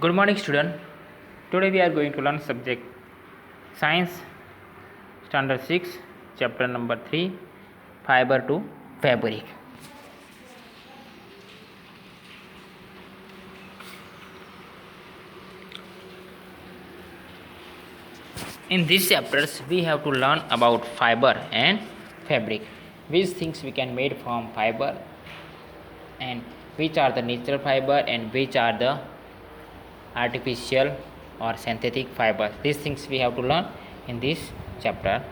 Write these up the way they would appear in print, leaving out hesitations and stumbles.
Good morning, student. Today we are going to learn subject Science, Standard 6, Chapter number 3, Fiber to Fabric. In these chapters, we have to learn about fiber and fabric. Which things we can made from fiber, and which are the natural fiber and which are the artificial or synthetic fibers. These things we have to learn in this chapter.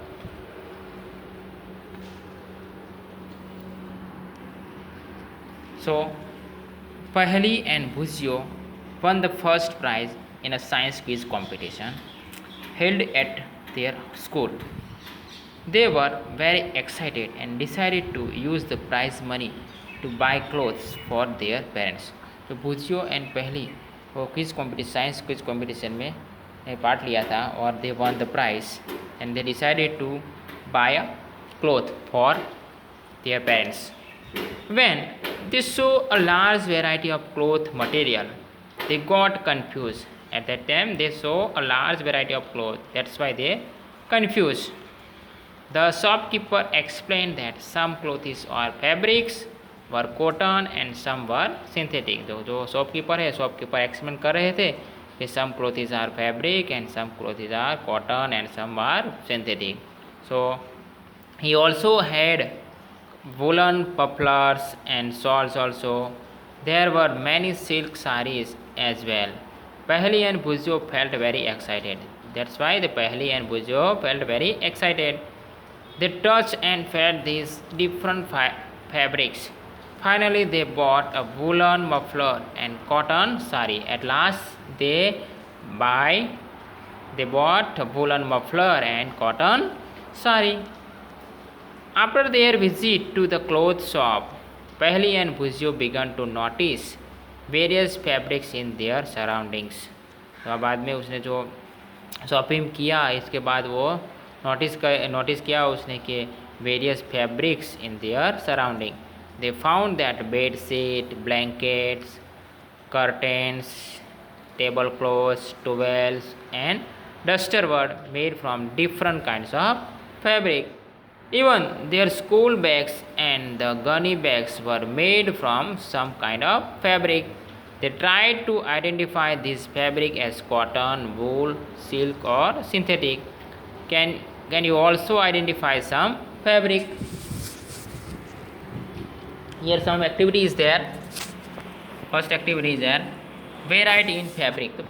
So, Paheli and Bhusio won the first prize in a science quiz competition held at their school. They were very excited and decided to use the prize money to buy clothes for their parents. तो भूजियो and पहली वो quiz competition science quiz competition में part लिया था और they won the prize and they decided to buy a cloth for their parents. When they saw a large variety of cloth material, they got confused. At that time, they saw a large variety of cloth. That's why they confused. The shopkeeper explained that some clothes or fabrics were cotton and some were synthetic. जो shopkeeper है shopkeeper explain कर रहे थे कि some clothes are fabric and some clothes are cotton and some are synthetic. So he also had woolen mufflers and shawls also. There were many silk sarees as well. Paheli and Bhusio felt very excited. That's why the Paheli and Bhusio felt very excited. They touched and felt these different fabrics. Finally, they bought a woolen muffler and cotton saree. At last, they bought a woolen muffler and cotton saree. After their visit to the clothes shop, Paheli and Bhusio began to notice various fabrics in their surroundings. तो बाद में उसने जो shopping किया इसके बाद वो notice किया उसने कि various fabrics in their surrounding. They found that bed sheet, blankets, curtains, tablecloths, towels and duster were made from different kinds of fabric. Even their school bags and the gunny bags were made from some kind of fabric. They tried to identify this fabric as cotton, wool, silk or synthetic. Can you also identify some fabric? Here some activity is there. First activity is there variety in fabric. तो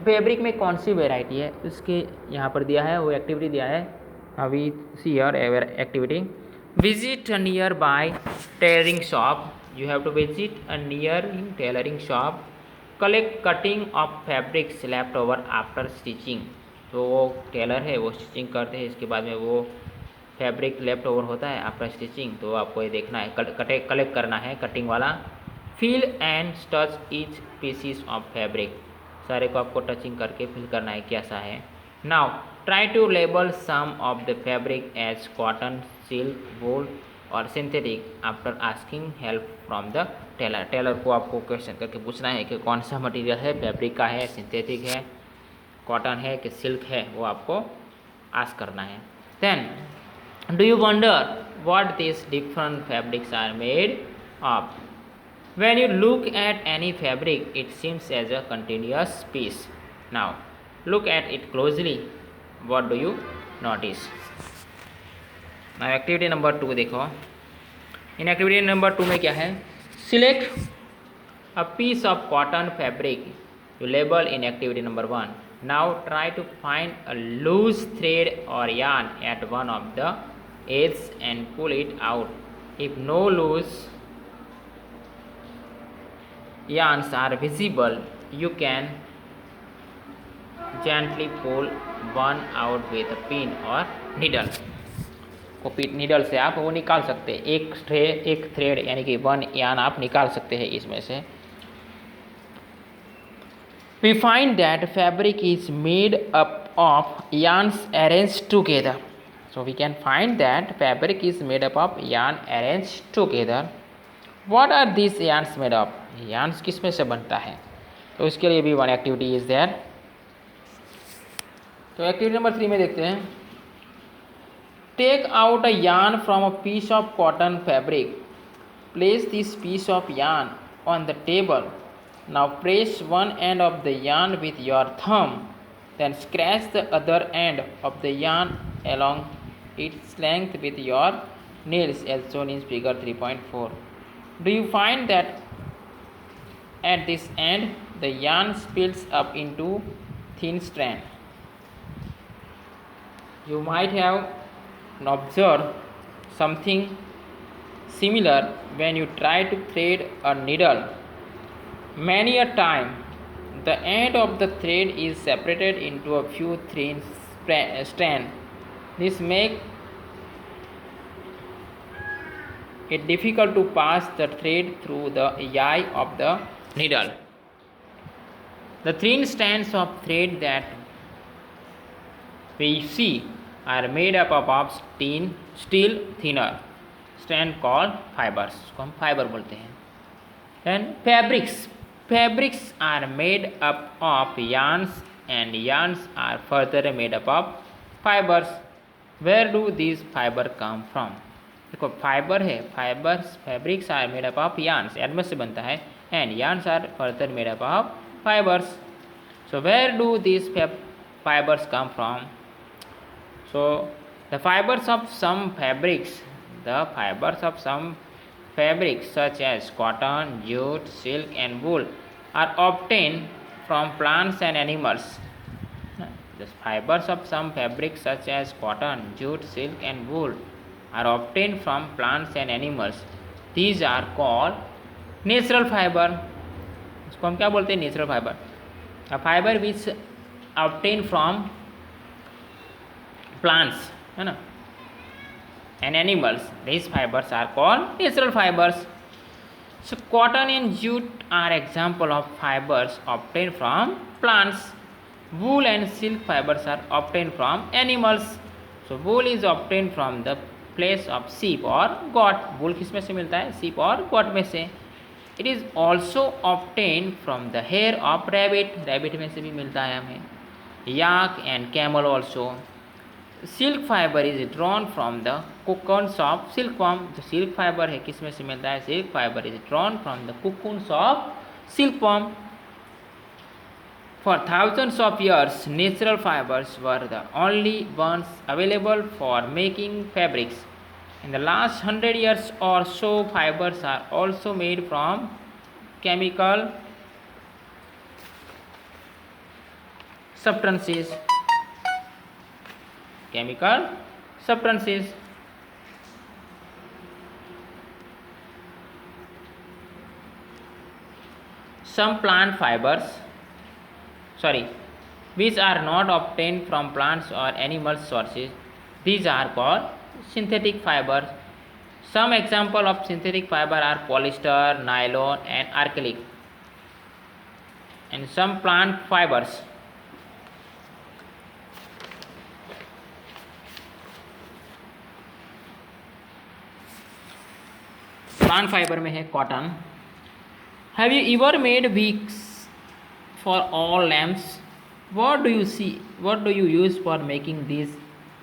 fabric में कौन सी variety है उसके यहाँ पर दिया है, वो एक्टिविटी दिया है. We see here activity. Visit a nearby tailoring shop. You have to visit a nearby tailoring shop. Collect cutting of fabrics left over after stitching. तो वो टेलर है वो स्टिचिंग करते हैं, इसके बाद में वो फैब्रिक लेफ्ट ओवर होता है आफ्टर स्टिचिंग. तो आपको ये देखना है, कलेक्ट करना है कटिंग वाला. Feel and touch each pieces of fabric. सारे को आपको टचिंग करके फील करना है कैसा है. Now try to label some of the fabric as cotton, silk, wool और synthetic after asking help from the tailor. Tailor को आपको क्वेश्चन करके पूछना है कि कौन सा मटेरियल है, फैब्रिक का है, सिंथेटिक है, कॉटन है कि सिल्क है, वो आपको आस्क करना है. Then do you wonder what these different fabrics are made of? When you look at any fabric, it seems as a continuous piece. Now look at it closely. What do you notice? Now activity number 2 देखो. In activity number 2 में क्या है? Select a piece of cotton fabric you label in activity number 1. Now try to find a loose thread or yarn at one of the edges and pull it out. If no loose yarns are visible, you can gently pull one out with a pin or needle. को needle से आप वो निकाल सकते हैं. एक thread यानी कि वन यान आप निकाल सकते हैं इसमें से. We find that fabric is made up of yarns arranged together. So we can find that fabric is made up of yarn arranged together. What are these yarns made of? yarns किस में से बनता है? तो इसके लिए भी one activity is there. तो एक्टिविटी नंबर 3 में देखते हैं, take out a yarn from a piece of cotton fabric, place this piece of yarn on the table, now press one end of the yarn with your thumb, then scratch the other end of the yarn along its length with your nails as shown in figure 3.4. Do you find that at this end the yarn splits up into thin strand? You might have observed something similar when you try to thread a needle. Many a time the end of the thread is separated into a few thin strands. This makes it difficult to pass the thread through the eye of the needle. The thin strands of thread that we see are made up of still thinner strand called fibers, इसको हम fibre बोलते हैं. And fabrics are made up of yarns and yarns are further made up of fibers. Where do these fiber come from? देखो fibre है, fabrics are made up of yarns, yarn से बनता है, and yarns are further made up of fibers. So where do these fibers come from? So the fibers of some fabrics such as cotton, jute, silk and wool are obtained from plants and animals. The fibers of some fabrics such as cotton, jute, silk and wool are obtained from plants and animals. These are called natural fiber. इसको हम क्या बोलते हैं? Natural fibre. A fiber which obtained from plants, है ना, and animals. These fibers are called natural fibers. So cotton and jute are example of fibers obtained from plants. Wool and silk fibers are obtained from animals. So wool is obtained from the place of sheep or goat. wool किस में से मिलता है? sheep और goat में से. It is also obtained from the hair of rabbit. rabbit में से भी मिलता है हमें. yak and camel also. Silk fibre is drawn from the cocoons of silkworm. जो सिल्क फाइबर है किस में से मिलता है? Silk fibre is drawn from the cocoons of silkworm. For thousands of years natural fibres were the only ones available for making fabrics. In the last 100 years or so fibers are also made from chemical substances. Some plant fibers, which are not obtained from plants or animal sources, these are called synthetic fibers. Some example of synthetic fiber are polyester, nylon and acrylic. And some plant fibers, plant fiber में है cotton. Have you ever made wigs for all lamps? What do you use for making this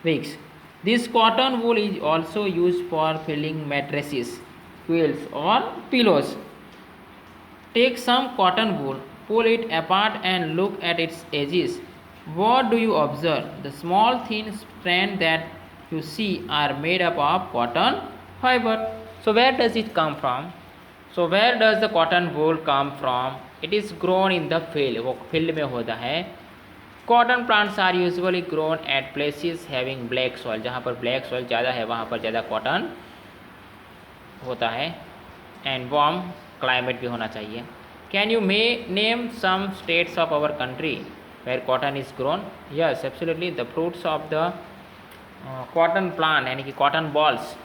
wigs? This cotton wool is also use for filling mattresses, quills और pillows. Take some cotton wool, pull it apart and look at its edges. What do you observe? The small thin strands that you see are made up of cotton fiber. So where does it come from? So where does the cotton wool come from? It is grown in the field. वो field में होता है. Cotton plants are usually grown at places having black soil. जहाँ पर black soil ज़्यादा है वहाँ पर ज़्यादा cotton होता है. And warm climate भी होना चाहिए. Can you name some states of our country where cotton is grown? Yes, absolutely. The fruits of the cotton plant यानी कि cotton balls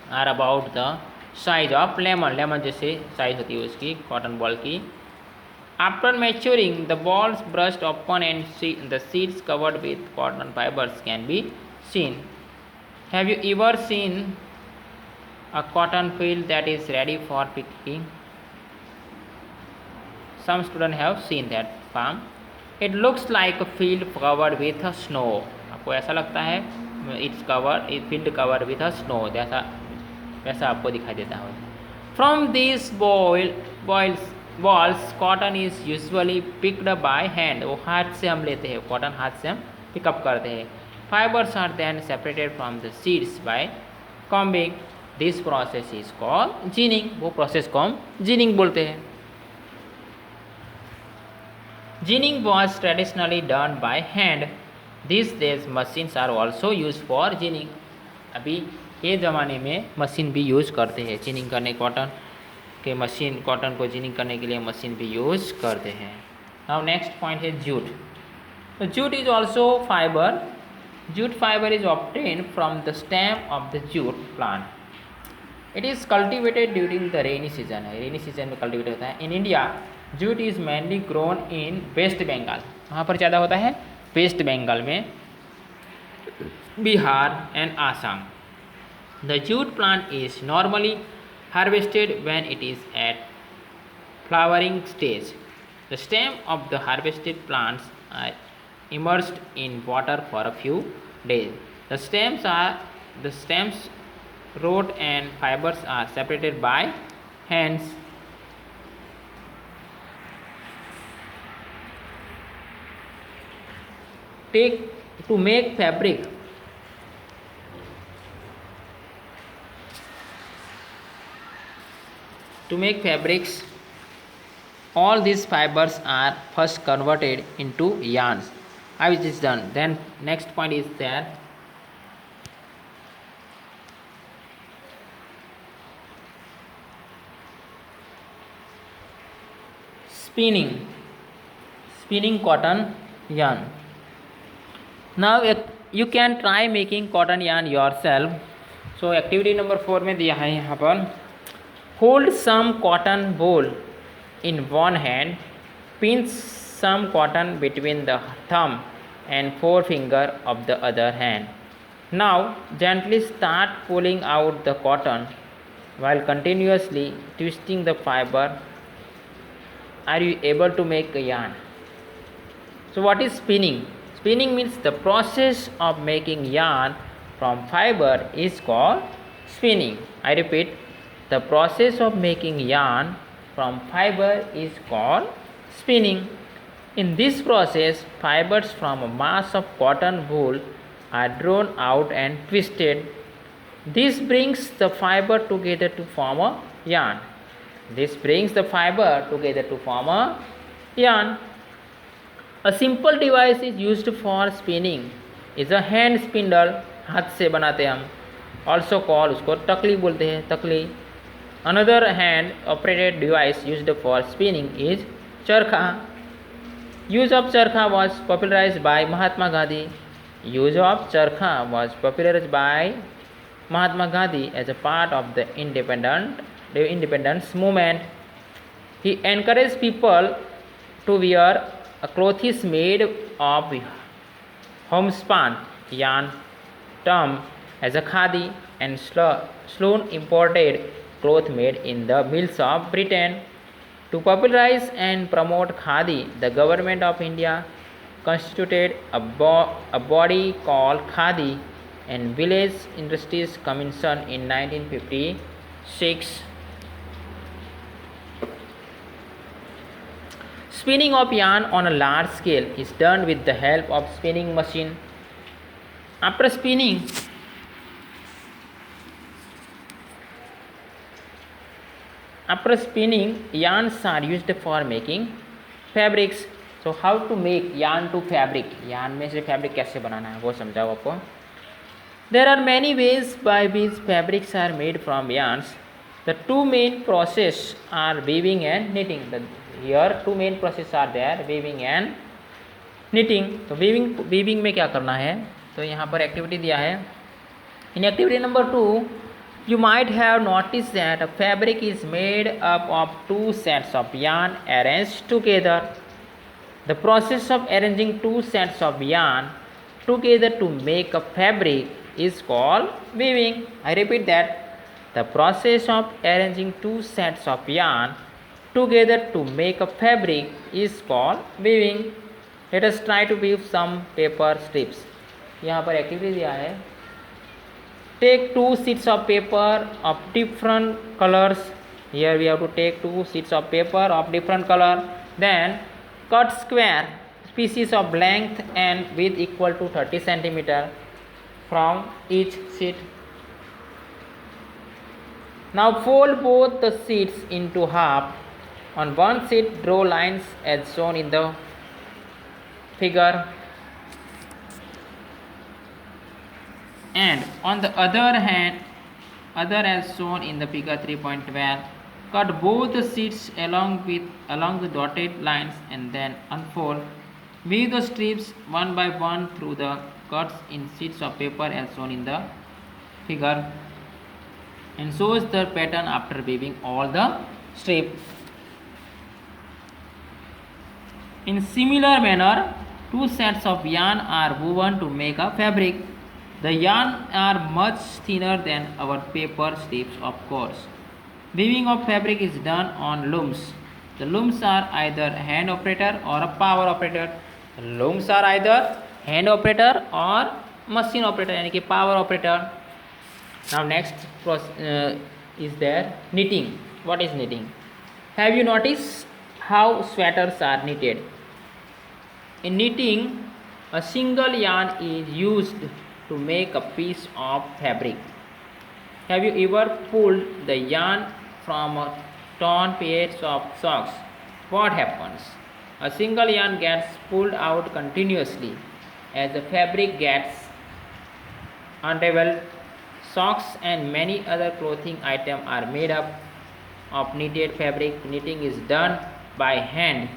are about the size of lemon जैसे size होती है उसकी cotton ball की. After maturing, the balls burst open and the seeds covered with cotton fibers can be seen. Have you ever seen a cotton field that is ready for picking? some students have seen that farm. It looks like a field covered with a snow. आपको ऐसा लगता है field covered with a snow, जैसा वैसा आपको दिखाई देता है. From these balls cotton is usually picked up by hand. वो हाथ से हम लेते हैं, कॉटन हाथ से हम पिकअप करते हैं. Fibers are then separated from the seeds by combing. This process is called ginning. वो प्रोसेस को हम ginning बोलते हैं. Ginning was traditionally done by hand. These days machines are also used for ginning. अभी ये ज़माने में मशीन भी यूज़ करते हैं जिनिंग करने. कॉटन को जिनिंग करने के लिए मशीन भी यूज़ करते हैं. नाउ नेक्स्ट पॉइंट है जूट. तो jute is also fibre. Jute fibre is obtain from the stem of the jute plant. It is cultivated during the rainy season. Rainy season में cultivate होता है. In India jute is mainly grown in West Bengal. वहाँ पर ज़्यादा होता है वेस्ट बंगाल में, Bihar and Assam. The jute plant is normally harvested when it is at flowering stage. The stem of the harvested plants are immersed in water for a few days. The stems, root and fibers are separated by hands. To make fabric. To make fabrics, all these fibers are first converted into yarns. How is this done? Then next point is that spinning cotton yarn. Now you can try making cotton yarn yourself. So activity number 4 में दिया है यहाँ पर. Hold some cotton ball in one hand, pinch some cotton between the thumb and forefinger of the other hand. Now gently start pulling out the cotton while continuously twisting the fiber. Are you able to make a yarn? So what is spinning? Spinning means the process of making yarn from fiber is called spinning. I repeat, the process of making yarn from fiber is called spinning. In this process, fibers from a mass of cotton wool are drawn out and twisted. This brings the fiber together to form a yarn. A simple device is used for spinning is a hand spindle. हाथ से बनाते हैं हम. Also called, उसको तकली बोलते हैं, तकली. Another hand operated device used for spinning is charkha. Use of charkha was popularized by Mahatma Gandhi. As a part of the independence movement. He encouraged people to wear clothes made of homespun yarn termed as a khadi and sloan imported cloth made in the mills of Britain. To popularize and promote khadi, the government of India constituted a body called Khadi and Village Industries Commission in 1956. Spinning of yarn on a large scale is done with the help of spinning machine. After spinning, yarns are used for making fabrics. So how to make yarn to fabric? yarn में से fabric कैसे बनाना है वो समझाओ आपको. There are many ways by which fabrics are made from yarns. The two main processes are weaving and knitting. Here two main processes are there, weaving and knitting. तो weaving में क्या करना है, तो यहाँ पर एक्टिविटी दिया है. In activity number 2, you might have noticed that a fabric is made up of two sets of yarn arranged together. The process of arranging two sets of yarn together to make a fabric is called weaving. I repeat that. The process of arranging two sets of yarn together to make a fabric is called weaving. Let us try to weave some paper strips. यहाँ पर activity दिया है, take 2 sheets of paper of different colors. Here we have to take 2 sheets of paper of different color, then cut square pieces of length and width equal to 30 centimeter from each sheet. Now fold both the sheets into half. On one sheet draw lines as shown in the figure, and on the other as shown in the figure 3.12. Cut both the sheets along the dotted lines and then unfold. Weave the strips one by one through the cuts in sheets of paper as shown in the figure, and shows the pattern after weaving all the strips. In similar manner, 2 sets of yarn are woven to make a fabric. The yarn are much thinner than our paper strips, of course. Weaving of fabric is done on looms. The looms are either hand operator or a power operator. Looms are either hand operator or machine operator, यानी कि power operator. Now next is there knitting. What is knitting? Have you noticed how sweaters are knitted? In knitting, a single yarn is used to make a piece of fabric. Have you ever pulled the yarn from a torn pairs of socks? What happens? A single yarn gets pulled out continuously as the fabric gets unraveled. Socks and many other clothing items are made up of knitted fabric. Knitting is done by hand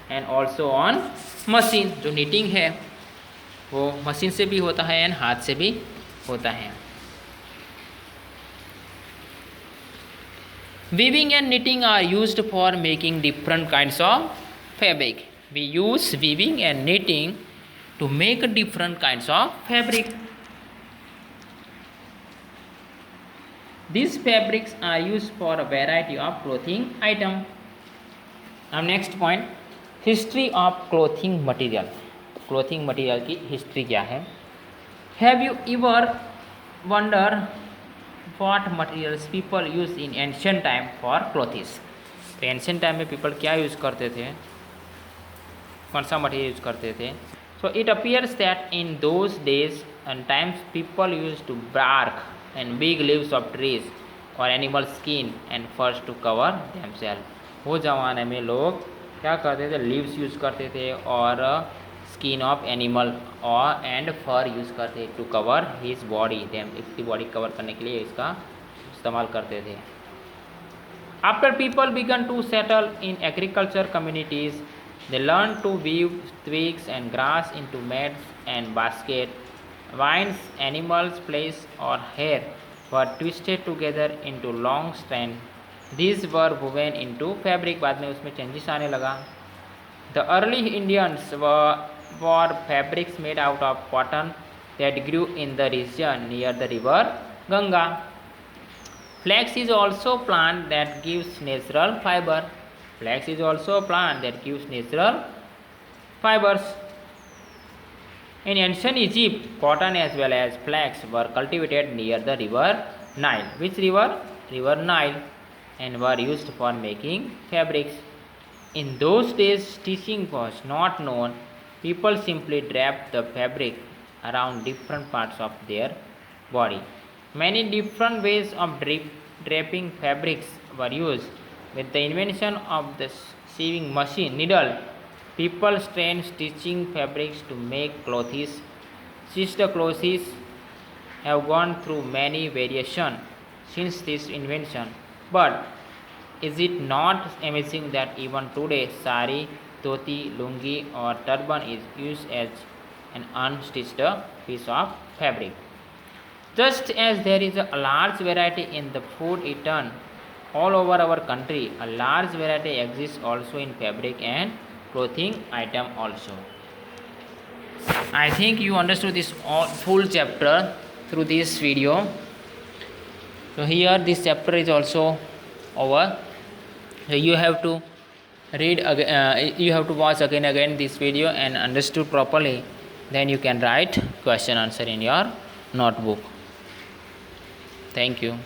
and also on machine. जो knitting है वो machine से भी होता है and हाथ से भी होता है. Weaving and knitting are used for making different kinds of fabric. We use weaving and knitting to make different kinds of fabric. These fabrics are used for a variety of clothing items. Now next point, history of clothing material. Clothing material की history क्या है? Have you ever wondered what materials people used in ancient time for clothes? तो ancient time में people क्या use करते थे? कौन सा material use करते थे? So it appears that in those days and times people used to bark and big leaves of trees or animal skin and furs to cover themselves. वो ज़माने में लोग क्या करते थे? लीव्स यूज़ करते थे और स्किन ऑफ एनिमल और एंड फर यूज़ करते टू कवर हिज बॉडी. इसकी बॉडी कवर करने के लिए इसका इस्तेमाल करते थे. After people began to settle in agriculture communities, they learn to weave twigs and grass into mats and basket. Vines, animals, flesh or hair were twisted together into long strands. These were woven into fabric. बाद में उसमें changes आने लगा. The early Indians wore fabrics made out of cotton that grew in the region near the river Ganga. Flax is also a plant that gives natural fiber. Flax is also a plant that gives natural fibers. In ancient Egypt, cotton as well as flax were cultivated near the river Nile. Which river? River Nile, and were used for making fabrics. In those days, stitching was not known. People simply draped the fabric around different parts of their body. Many different ways of draping fabrics were used. With the invention of the sewing machine needle, people strained stitching fabrics to make clothes. Stitched clothes have gone through many variations since this invention. But is it not amazing that even today sari, dhoti, lungi or turban is used as an unstitched piece of fabric? Just as there is a large variety in the food eaten all over our country, a large variety exists also in fabric and clothing item also. I think you understood this full chapter through this video. So here this chapter is also over. You have to read again, you have to watch again this video and understood properly, then you can write question answer in your notebook. Thank you.